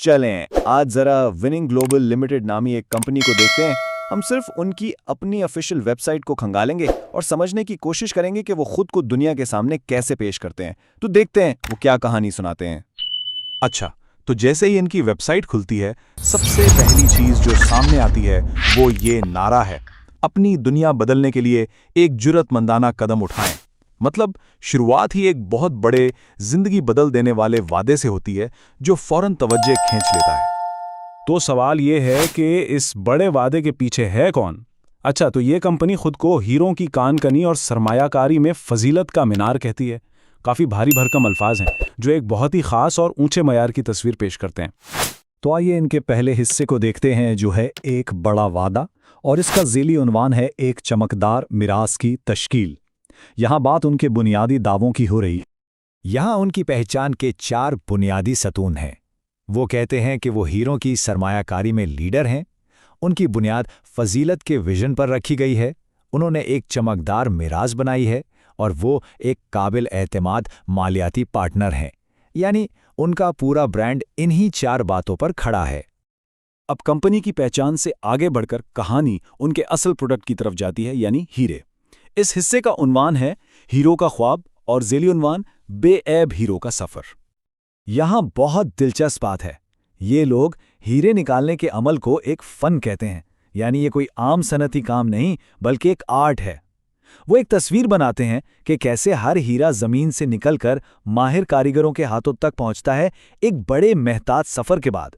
चलें आज जरा विनिंग ग्लोबल लिमिटेड नामी एक कंपनी को देखते हैं। हम सिर्फ उनकी अपनी ऑफिशियल वेबसाइट को खंगालेंगे और समझने की कोशिश करेंगे कि वो खुद को दुनिया के सामने कैसे पेश करते हैं। तो देखते हैं वो क्या कहानी सुनाते हैं। अच्छा, तो जैसे ही इनकी वेबसाइट खुलती है, सबसे पहली चीज जो सामने आती है वो ये नारा है, अपनी दुनिया बदलने के लिए एक जुर्रतमंदाना कदम उठाएं। मतलब शुरुआत ही एक बहुत बड़े, जिंदगी बदल देने वाले वादे से होती है जो फौरन तवज्जो खींच लेता है। तो सवाल ये है कि इस बड़े वादे के पीछे है कौन? अच्छा, तो ये कंपनी खुद को हीरों की कानकनी और सरमायाकारी में फजीलत का मीनार कहती है। काफ़ी भारी भरकम अल्फाज हैं जो एक बहुत ही ख़ास और ऊंचे मयार की तस्वीर पेश करते हैं। तो आइए इनके पहले हिस्से को देखते हैं जो है एक बड़ा वादा, और इसका ज़ेली उन्वान है एक चमकदार मिरास की तश्कील। यहाँ बात उनके बुनियादी दावों की हो रही है। यहाँ उनकी पहचान के 4 बुनियादी सतून हैं। वो कहते हैं कि वो हीरों की सरमायाकारी में लीडर हैं। उनकी बुनियाद फजीलत के विजन पर रखी गई है। उन्होंने एक चमकदार मिराज बनाई है और वो एक काबिल एतमाद मालियाती पार्टनर हैं। यानी उनका पूरा ब्रांड इन्हीं 4 बातों पर खड़ा है। अब कंपनी की पहचान से आगे बढ़कर कहानी उनके असल प्रोडक्ट की तरफ जाती है, यानी हीरे। इस हिस्से का उन्वान है हीरो का ख्वाब और ज़ेली उन्वान बेऐब हीरो का सफ़र। यहाँ बहुत दिलचस्प बात है, ये लोग हीरे निकालने के अमल को एक फ़न कहते हैं। यानी ये कोई आम सनती काम नहीं बल्कि एक आर्ट है। वो एक तस्वीर बनाते हैं कि कैसे हर हीरा ज़मीन से निकलकर माहिर कारीगरों के हाथों तक पहुंचता है एक बड़े मेहतात सफ़र के बाद।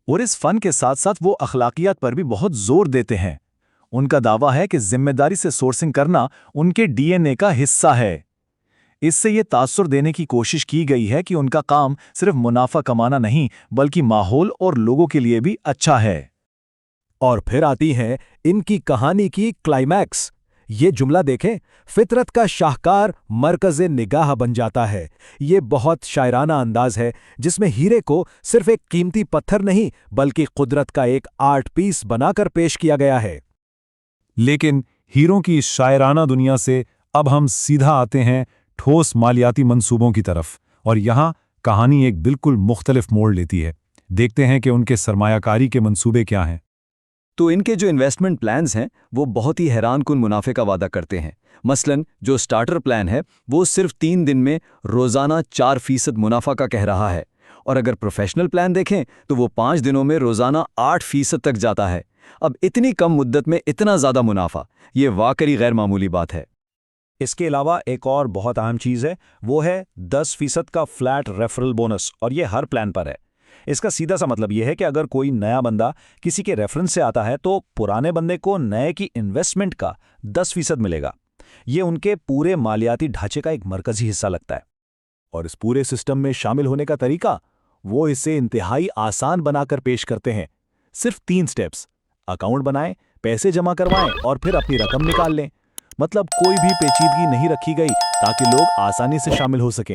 और इस फ़न के साथ साथ वो अखलाकियात पर भी बहुत जोर देते हैं। उनका दावा है कि जिम्मेदारी से सोर्सिंग करना उनके डीएनए का हिस्सा है। इससे ये तासुर देने की कोशिश की गई है कि उनका काम सिर्फ मुनाफा कमाना नहीं बल्कि माहौल और लोगों के लिए भी अच्छा है। और फिर आती है इनकी कहानी की क्लाइमैक्स। ये जुमला देखें, फितरत का शाहकार मरकज़े निगाह बन जाता है। ये बहुत शायराना अंदाज है जिसमें हीरे को सिर्फ एक कीमती पत्थर नहीं बल्कि कुदरत का एक आर्ट पीस बनाकर पेश किया गया है। लेकिन हीरों की इस शायराना दुनिया से अब हम सीधा आते हैं ठोस मालियाती मंसूबों की तरफ, और यहाँ कहानी एक बिल्कुल मुख्तलिफ मोड़ लेती है। देखते हैं कि उनके सरमायाकारी के मंसूबे क्या हैं। तो इनके जो इन्वेस्टमेंट प्लान्स हैं वो बहुत ही हैरानकुन मुनाफे का वादा करते हैं। मसलन जो स्टार्टर प्लान है वो सिर्फ 3 दिन में रोज़ाना 4% मुनाफा का कह रहा है, और अगर प्रोफेशनल प्लान देखें तो वो 5 दिनों में रोज़ाना 8% तक जाता है। अब इतनी कम मुद्दत में इतना ज़्यादा मुनाफा, ये वाकई गैर मामूली बात है। इसके अलावा एक और बहुत अहम चीज़ है, वो है 10% का फ्लैट रेफरल बोनस, और ये हर प्लान पर है। इसका सीधा सा मतलब यह है कि अगर कोई नया बंदा किसी के रेफरेंस से आता है तो पुराने बंदे को नए की इन्वेस्टमेंट का 10% मिलेगा। ये उनके पूरे मालियाती ढांचे का एक मरकजी हिस्सा लगता है। और इस पूरे सिस्टम में शामिल होने का तरीका, वो इसे इंतहाई आसान बनाकर पेश करते हैं। सिर्फ 3 स्टेप्स: अकाउंट बनाएं, पैसे जमा करवाएं और फिर अपनी रकम निकाल लें। मतलब कोई भी पेचीदगी नहीं रखी गई ताकि लोग आसानी से शामिल हो सकें।